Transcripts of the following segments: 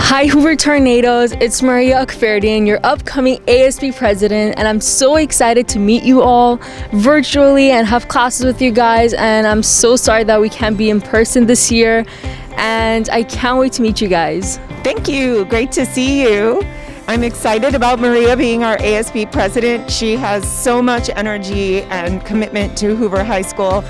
Hi Hoover Tornadoes, it's Maria Cafeteria, your upcoming ASB president, and I'm so excited to meet you all virtually and have classes with you guys, and I'm so sorry that we can't be in person this year, and I can't wait to meet you guys. Thank you, great to see you. I'm excited about Maria being our ASB president. She has so much energy and commitment to Hoover High School.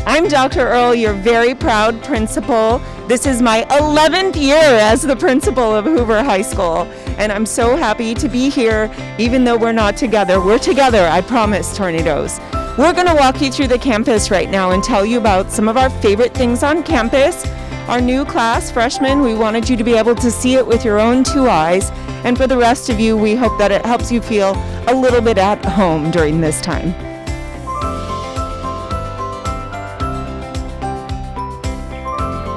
I'm Dr. Earl, your very proud principal. This is my 11th year as the principal of Hoover High School, and I'm so happy to be here, even though we're not together. We're together, I promise, Tornadoes. We're gonna walk you through the campus right now and tell you about some of our favorite things on campus. Our new class, freshmen, we wanted you to be able to see it with your own two eyes, and for the rest of you, we hope that it helps you feel a little bit at home during this time.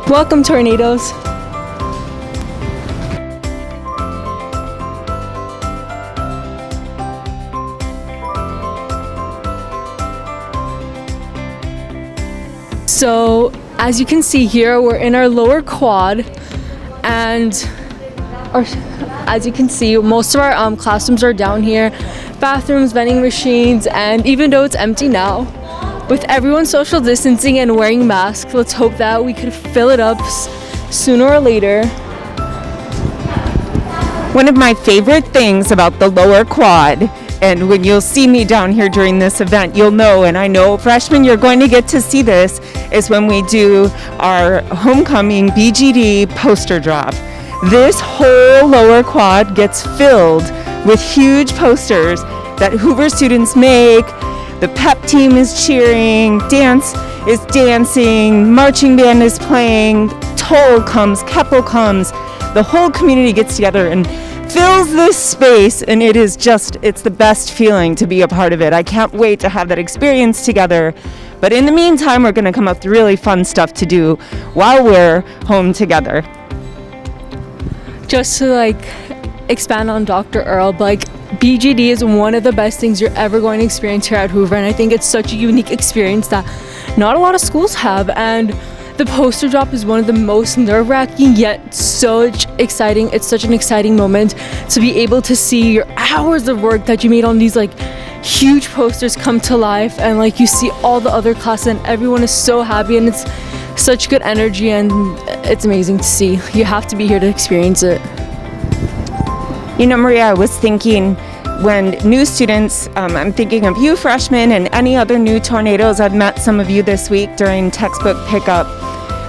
Welcome, Tornadoes. So, as you can see here, we're in our lower quad, and as you can see, most of our classrooms are down here. Bathrooms, vending machines, and even though it's empty now, with everyone social distancing and wearing masks, let's hope that we could fill it up sooner or later. One of my favorite things about the lower quad, and when you'll see me down here during this event, you'll know, and I know freshmen you're going to get to see this, is when we do our homecoming BGD poster drop. This whole lower quad gets filled with huge posters that Hoover students make. The pep team is cheering, dance is dancing, marching band is playing, Toll comes, Keppel comes. The whole community gets together and fills this space, and it's the best feeling to be a part of it. I can't wait to have that experience together. But in the meantime, we're gonna come up with really fun stuff to do while we're home together. Just to expand on Dr. Earl, BGD is one of the best things you're ever going to experience here at Hoover, and I think it's such a unique experience that not a lot of schools have, and the poster drop is one of the most nerve-wracking yet so exciting. It's such an exciting moment to be able to see your hours of work that you made on these huge posters come to life, and you see all the other classes and everyone is so happy, and it's such good energy, and it's amazing to see. You have to be here to experience it. You know, Maria, I was thinking when new students, I'm thinking of you freshmen and any other new Tornadoes. I've met some of you this week during textbook pickup.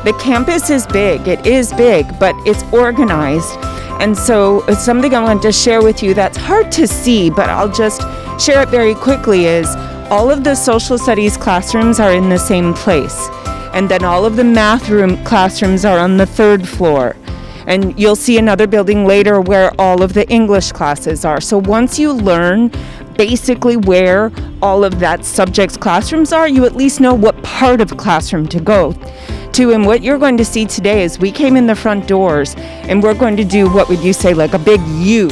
The campus is big, it is big, but it's organized. And so it's something I want to share with you that's hard to see, but I'll just share it very quickly, is all of the social studies classrooms are in the same place. And then all of the math room classrooms are on the third floor. And you'll see another building later where all of the English classes are. So once you learn basically where all of that subject's classrooms are, you at least know what part of the classroom to go to. And what you're going to see today is we came in the front doors, and we're going to do, what would you say, a big U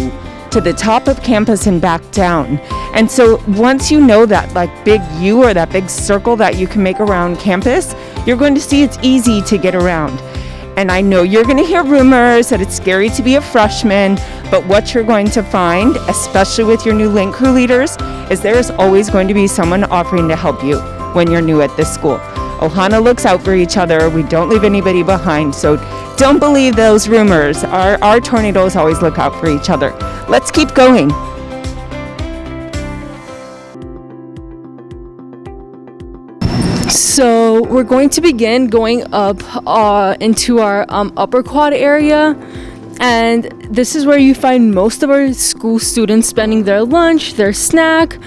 to the top of campus and back down. And so once you know that big U, or that big circle that you can make around campus, you're going to see it's easy to get around. And I know you're going to hear rumors that it's scary to be a freshman, but what you're going to find, especially with your new link crew leaders, is there is always going to be someone offering to help you when you're new at this school. Ohana looks out for each other. We don't leave anybody behind, so don't believe those rumors. Our Tornadoes always look out for each other. Let's keep going. So we're going to begin going up into our upper quad area, and this is where you find most of our school students spending their lunch, their snack,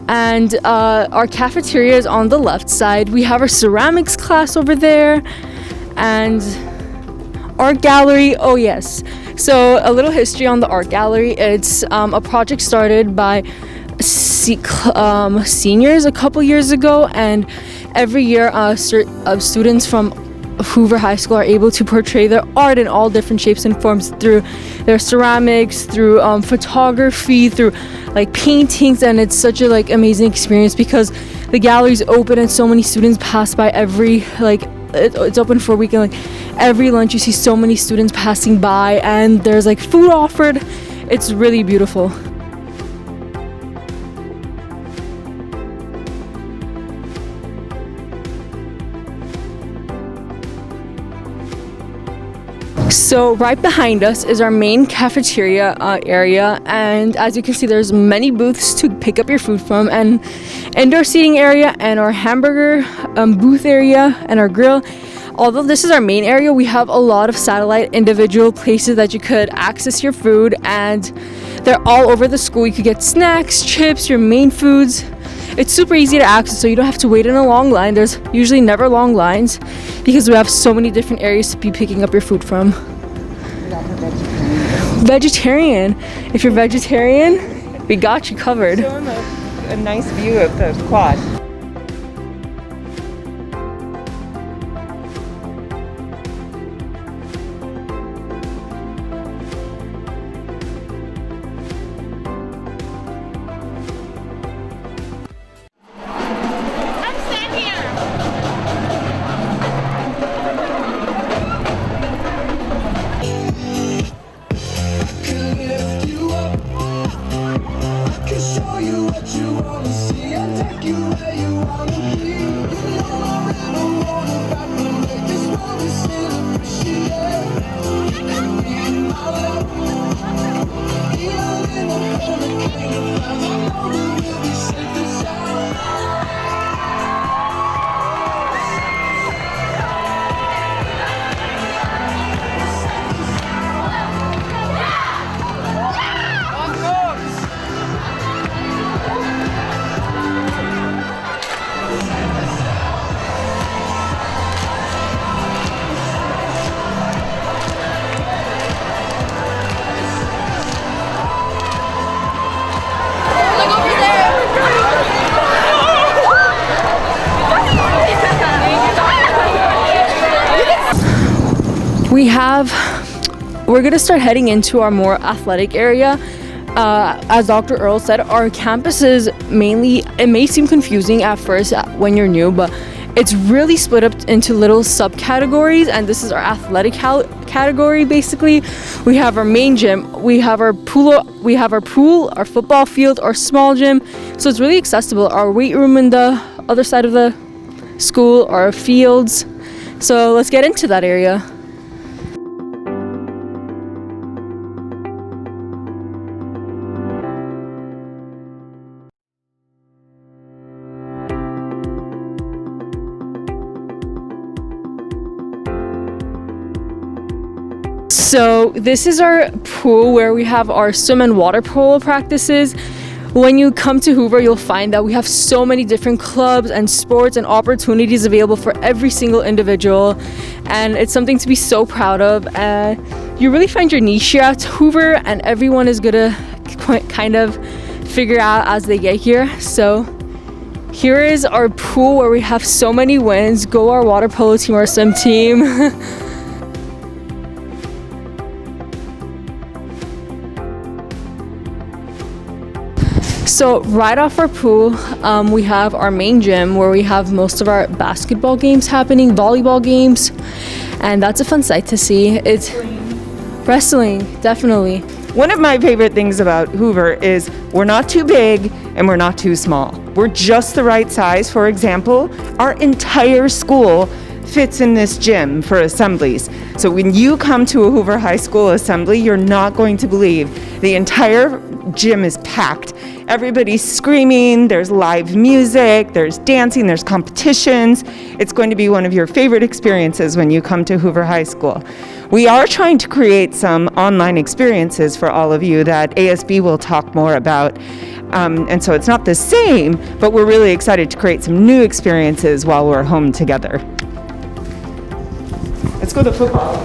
and our cafeteria is on the left side. We have our ceramics class over there, and art gallery. Oh yes, so a little history on the art gallery. It's a project started by seniors a couple years ago, and every year students from Hoover High School are able to portray their art in all different shapes and forms through their ceramics, through photography, through paintings, and it's such a amazing experience because the gallery's open and so many students pass by every it's open for a weekend. Like every lunch you see so many students passing by, and there's like food offered. It's really beautiful. So right behind us is our main cafeteria area, and as you can see, there's many booths to pick up your food from, and indoor seating area, and our hamburger booth area, and our grill. Although this is our main area, we have a lot of satellite individual places that you could access your food, and they're all over the school. You could get snacks, chips, your main foods. It's super easy to access, so you don't have to wait in a long line. There's usually never long lines because we have so many different areas to be picking up your food from. Vegetarian. If you're vegetarian, we got you covered. Show them a nice view of the quad. We're gonna start heading into our more athletic area. As Dr. Earl said, our campus is mainly, it may seem confusing at first when you're new, but it's really split up into little subcategories, and this is our athletic category. Basically, we have our main gym, we have our pool, our football field, our small gym. So it's really accessible. Our weight room in the other side of the school, our fields. So let's get into that area. So this is our pool where we have our swim and water polo practices. When you come to Hoover, you'll find that we have so many different clubs and sports and opportunities available for every single individual, and it's something to be so proud of. You really find your niche here at Hoover, and everyone is gonna kind of figure out as they get here. So here is our pool where we have so many wins. Go our water polo team, our swim team. So right off our pool, we have our main gym where we have most of our basketball games happening, volleyball games, and that's a fun sight to see. It's wrestling, definitely. One of my favorite things about Hoover is we're not too big and we're not too small. We're just the right size. For example, our entire school fits in this gym for assemblies. So when you come to a Hoover High School assembly, you're not going to believe the entire gym is packed. Everybody's screaming, there's live music, there's dancing, there's competitions. It's going to be one of your favorite experiences when you come to Hoover High School. We are trying to create some online experiences for all of you that ASB will talk more about. And so it's not the same, but we're really excited to create some new experiences while we're home together. Let's go to football.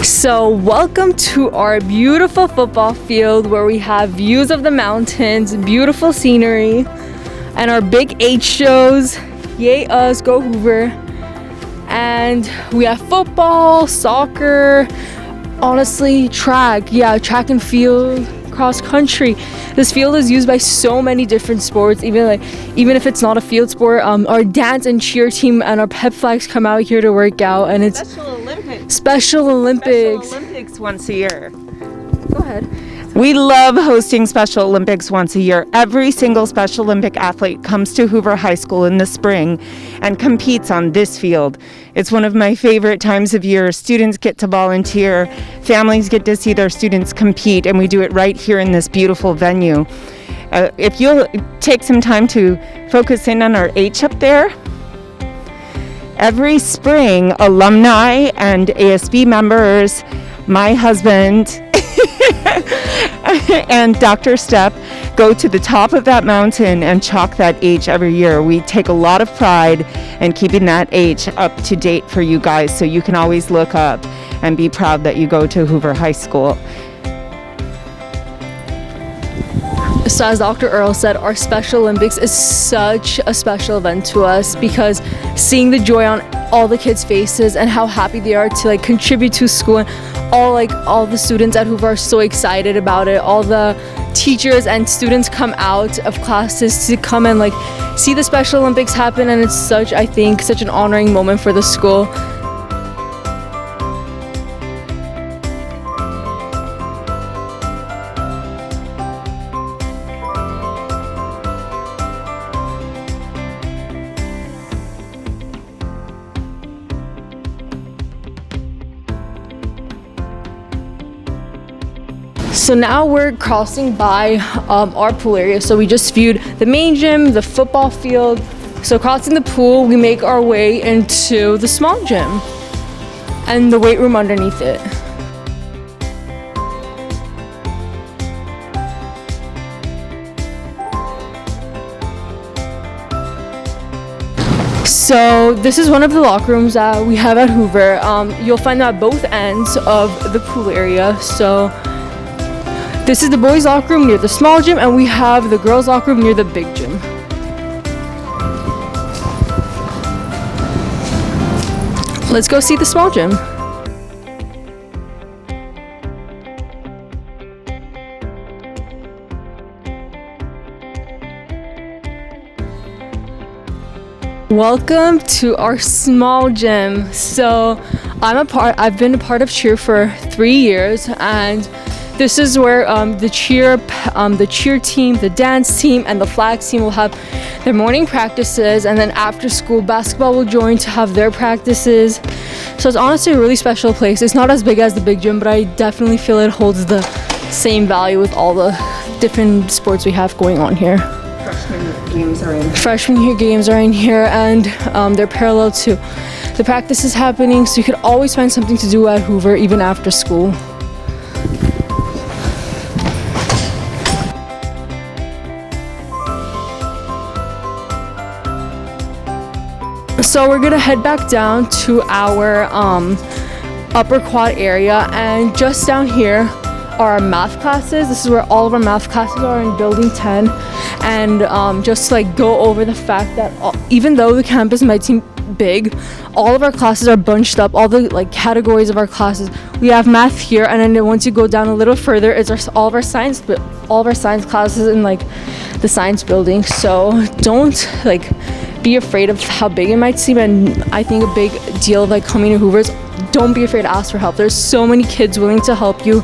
So welcome to our beautiful football field where we have views of the mountains, beautiful scenery. and our big H shows. Yay us, go Hoover. And we have football, soccer, honestly, track and field, cross country. This field is used by so many different sports, even if it's not a field sport. Our dance and cheer team and our pep flags come out here to work out, and it's Special Olympics once a year. Go ahead. We love hosting Special Olympics once a year. Every single Special Olympic athlete comes to Hoover High School in the spring and competes on this field. It's one of my favorite times of year. Students get to volunteer, families get to see their students compete, and we do it right here in this beautiful venue. If you'll take some time to focus in on our H up there. Every spring, alumni and ASB members, my husband, and Dr. Stepp go to the top of that mountain and chalk that H every year. We take a lot of pride in keeping that H up to date for you guys, so you can always look up and be proud that you go to Hoover High School. So as Dr. Earl said, our Special Olympics is such a special event to us, because seeing the joy on all the kids' faces and how happy they are to contribute to school, and all the students at Hoover are so excited about it. All the teachers and students come out of classes to come and see the Special Olympics happen, and it's such an honoring moment for the school. So now we're crossing by our pool area. So we just viewed the main gym, the football field. So crossing the pool, we make our way into the small gym and the weight room underneath it. So this is one of the locker rooms that we have at Hoover. You'll find them at both ends of the pool area. So this is the boys' locker room near the small gym, and we have the girls' locker room near the big gym. Let's go see the small gym. Welcome to our small gym. So I've been a part of cheer for 3 years, and this is where the cheer team, the dance team, and the flags team will have their morning practices, and then after school basketball will join to have their practices. So it's honestly a really special place. It's not as big as the big gym, but I definitely feel it holds the same value with all the different sports we have going on here. Freshman games are in here, and they're parallel to the practices happening, so you could always find something to do at Hoover even after school. So we're gonna head back down to our upper quad area, and just down here are our math classes. This is where all of our math classes are in building 10, and just to go over the fact that even though the campus might seem big, all of our classes are bunched up, all the categories of our classes. We have math here, and then once you go down a little further, it's all of our science classes in the science building. So don't be afraid of how big it might seem, and I think a big deal of coming to Hoover is don't be afraid to ask for help. There's so many kids willing to help you,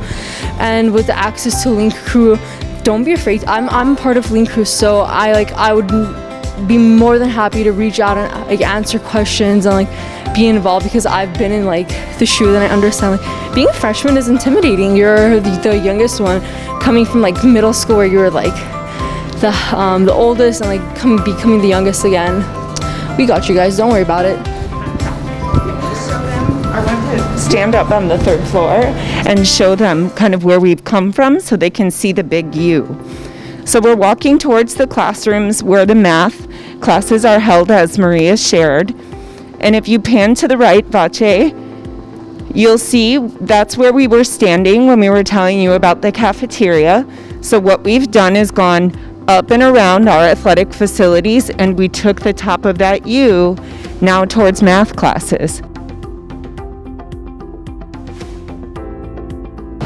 and with the access to Link Crew, don't be afraid. I'm part of Link Crew, so I would be more than happy to reach out and answer questions and be involved, because I've been in the shoes, and I understand being a freshman is intimidating. You're the youngest one coming from middle school, where you're the oldest, and becoming the youngest again. We got you guys, don't worry about it. I want to stand up on the 3rd floor and show them kind of where we've come from, so they can see the big U. So we're walking towards the classrooms where the math classes are held, as Maria shared. And if you pan to the right, Vache, you'll see that's where we were standing when we were telling you about the cafeteria. So what we've done is gone up and around our athletic facilities, and we took the top of that U now towards math classes.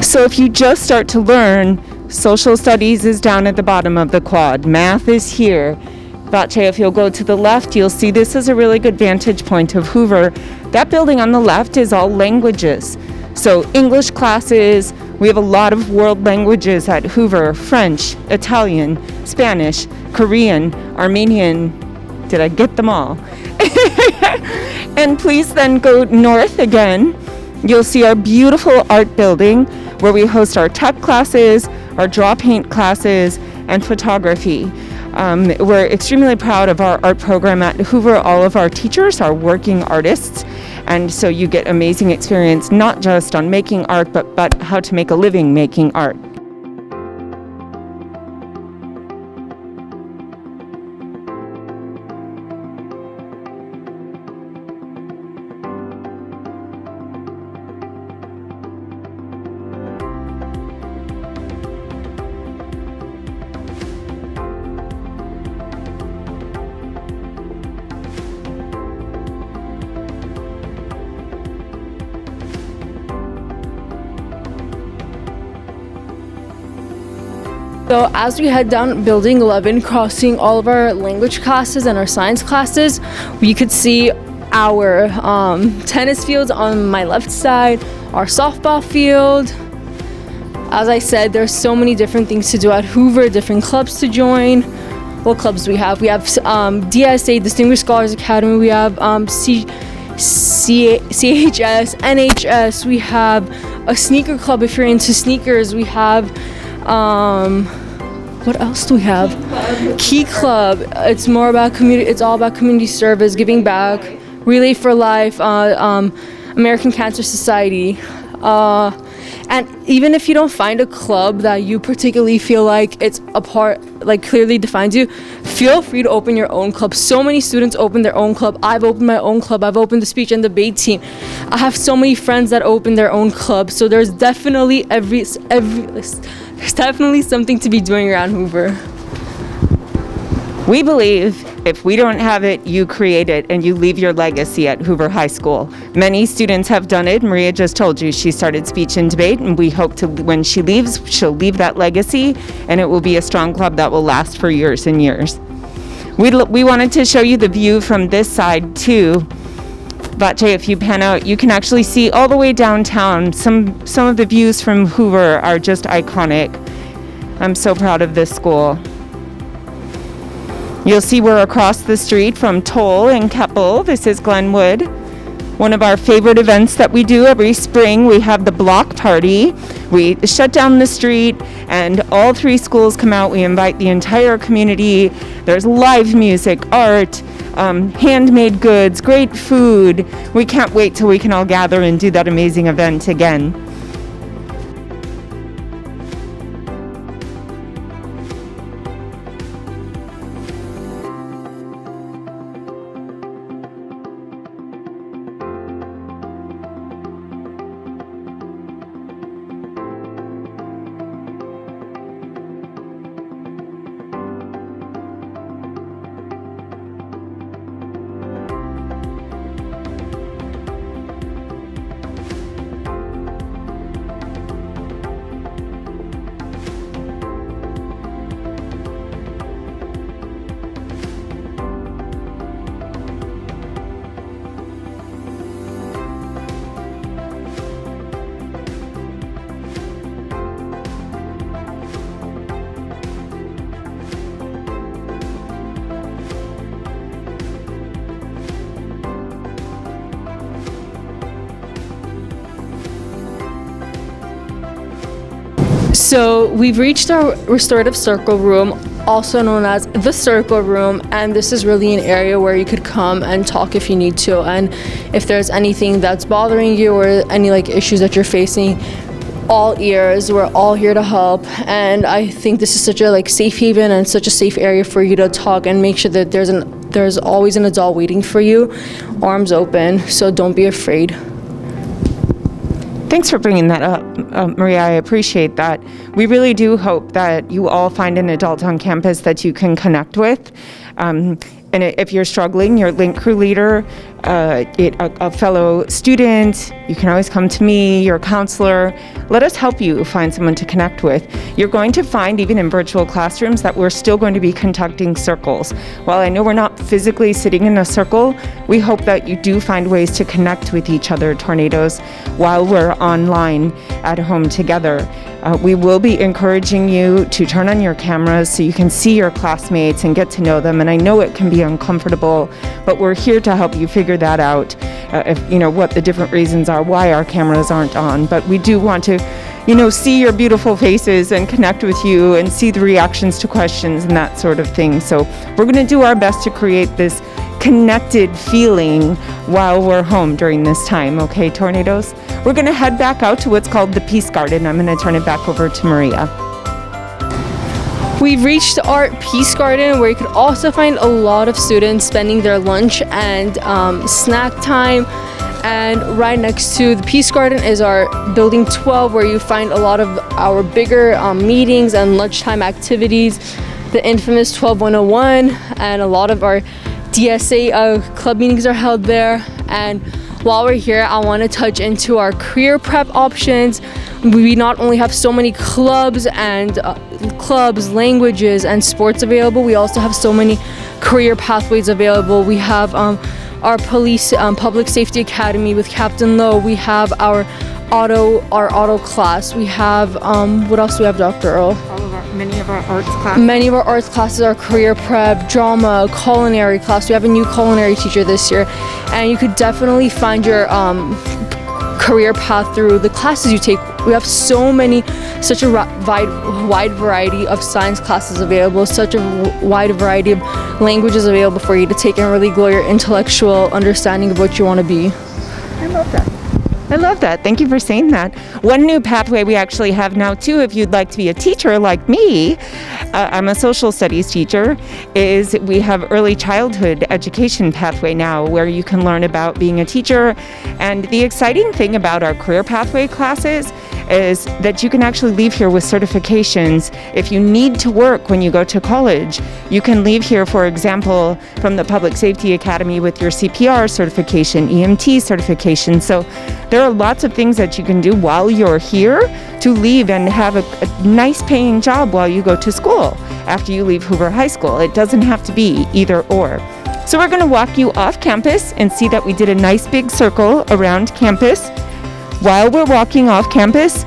So if you just start to learn, social studies is down at the bottom of the quad. Math is here. Vache, if you'll go to the left, you'll see this is a really good vantage point of Hoover. That building on the left is all languages. So English classes, we have a lot of world languages at Hoover: French, Italian, Spanish, Korean, Armenian. Did I get them all? And please then go north again. You'll see our beautiful art building where we host our tech classes, our draw paint classes, and photography. We're extremely proud of our art program at Hoover. All of our teachers are working artists, and so you get amazing experience not just on making art, but how to make a living making art. So as we head down building 11, crossing all of our language classes and our science classes, we could see our tennis fields on my left side, our softball field. As I said, there's so many different things to do at Hoover, different clubs to join. What clubs we have? We have DSA, Distinguished Scholars Academy. We have CHS, NHS. We have a sneaker club if you're into sneakers. We have what else do we have? Key Club. It's more about community. It's all about community service, giving back. Relay for Life, American Cancer Society. And even if you don't find a club that you particularly feel like it's a part, like clearly defines you, feel free to open your own club. So many students open their own club. I've opened my own club. I've opened the speech and debate team. I have so many friends that open their own club. So there's definitely there's definitely something to be doing around Hoover. We believe if we don't have it, you create it and you leave your legacy at Hoover High School. Many students have done it. Maria just told you she started speech and debate, and we hope to, when she leaves, she'll leave that legacy and it will be a strong club that will last for years and years. We wanted to show you the view from this side too. Vache, if you pan out, you can actually see all the way downtown. Some of the views from Hoover are just iconic. I'm so proud of this school. You'll see we're across the street from Toll and Keppel. This is Glenwood. One of our favorite events that we do every spring, we have the block party. We shut down the street and all three schools come out. We invite the entire community. There's live music, art, handmade goods, great food. We can't wait till we can all gather and do that amazing event again. So we've reached our restorative circle room, also known as the circle room, and this is really an area where you could come and talk if you need to, and if there's anything that's bothering you or any issues that you're facing, all ears. We're all here to help, and I think this is such a safe haven and such a safe area for you to talk and make sure that there's always an adult waiting for you, arms open, so don't be afraid. Thanks for bringing that up, Maria. I appreciate that. We really do hope that you all find an adult on campus that you can connect with. And if you're struggling, your Link Crew leader, a fellow student, you can always come to me, your counselor. Let us help you find someone to connect with. You're going to find, even in virtual classrooms, that we're still going to be conducting circles. While I know we're not physically sitting in a circle, we hope that you do find ways to connect with each other, Tornadoes, while we're online at home together. We will be encouraging you to turn on your cameras so you can see your classmates and get to know them. And I know it can be uncomfortable, but we're here to help you figure that out, if you know what the different reasons are why our cameras aren't on. But we do want to, see your beautiful faces and connect with you and see the reactions to questions and that sort of thing. So we're going to do our best to create this connected feeling while we're home during this time. Okay, Tornadoes? We're going to head back out to what's called the Peace Garden. I'm going to turn it back over to Maria. We've reached our Peace Garden, where you could also find a lot of students spending their lunch and snack time. And right next to the Peace Garden is our Building 12, where you find a lot of our bigger meetings and lunchtime activities, the infamous 12101, and a lot of our DSA club meetings are held there. And while we're here, I want to touch into our career prep options. We not only have so many clubs, languages, and sports available, we also have so many career pathways available. We have our police public safety academy with Captain Lowe. We have our auto class. We have what else do we have, Dr. Earl? Many of our arts classes. Many of our arts classes are career prep, drama, culinary class. We have a new culinary teacher this year, and you could definitely find your career path through the classes you take. We have such a wide variety of science classes available, such a wide variety of languages available for you to take and really grow your intellectual understanding of what you want to be. I love that. I love that. Thank you for saying that. One new pathway we actually have now too, if you'd like to be a teacher like me, I'm a social studies teacher, is we have early childhood education pathway now, where you can learn about being a teacher. And the exciting thing about our career pathway classes is that you can actually leave here with certifications. If you need to work when you go to college, you can leave here, for example, from the Public Safety Academy with your CPR certification, EMT certification. So there are lots of things that you can do while you're here to leave and have a nice paying job while you go to school after you leave Hoover High School. It doesn't have to be either or. So we're going to walk you off campus and see that we did a nice big circle around campus. While we're walking off campus,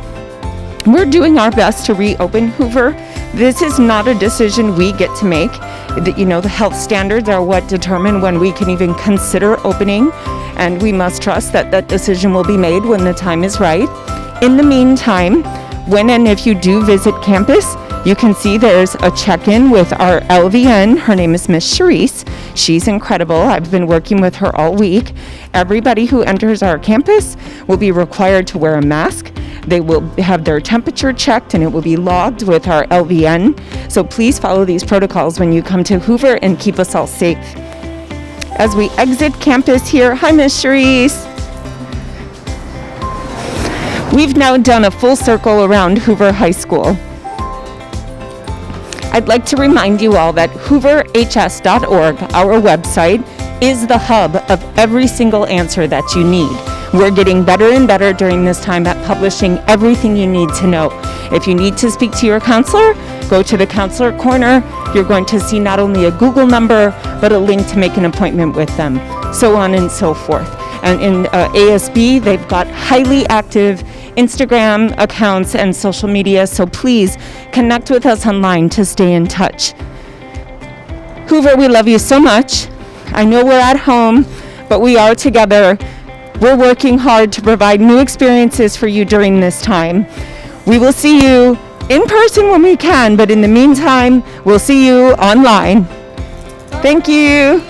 we're doing our best to reopen Hoover. This is not a decision we get to make. The health standards are what determine when we can even consider opening, and we must trust that that decision will be made when the time is right. In the meantime, when and if you do visit campus, you can see there's a check-in with our LVN. Her name is Miss Charisse. She's incredible. I've been working with her all week. Everybody who enters our campus will be required to wear a mask. They will have their temperature checked, and it will be logged with our LVN. So please follow these protocols when you come to Hoover and keep us all safe. As we exit campus here, hi Miss Charisse. We've now done a full circle around Hoover High School. I'd like to remind you all that hooverhs.org, our website, is the hub of every single answer that you need. We're getting better and better during this time at publishing everything you need to know. If you need to speak to your counselor, go to the counselor corner. You're going to see not only a Google number, but a link to make an appointment with them, so on and so forth. And in ASB, they've got highly active Instagram accounts and social media, so please connect with us online to stay in touch. Hoover, we love you so much. I know we're at home, but we are together. We're working hard to provide new experiences for you during this time. We will see you in person when we can, but in the meantime, we'll see you online. Thank you.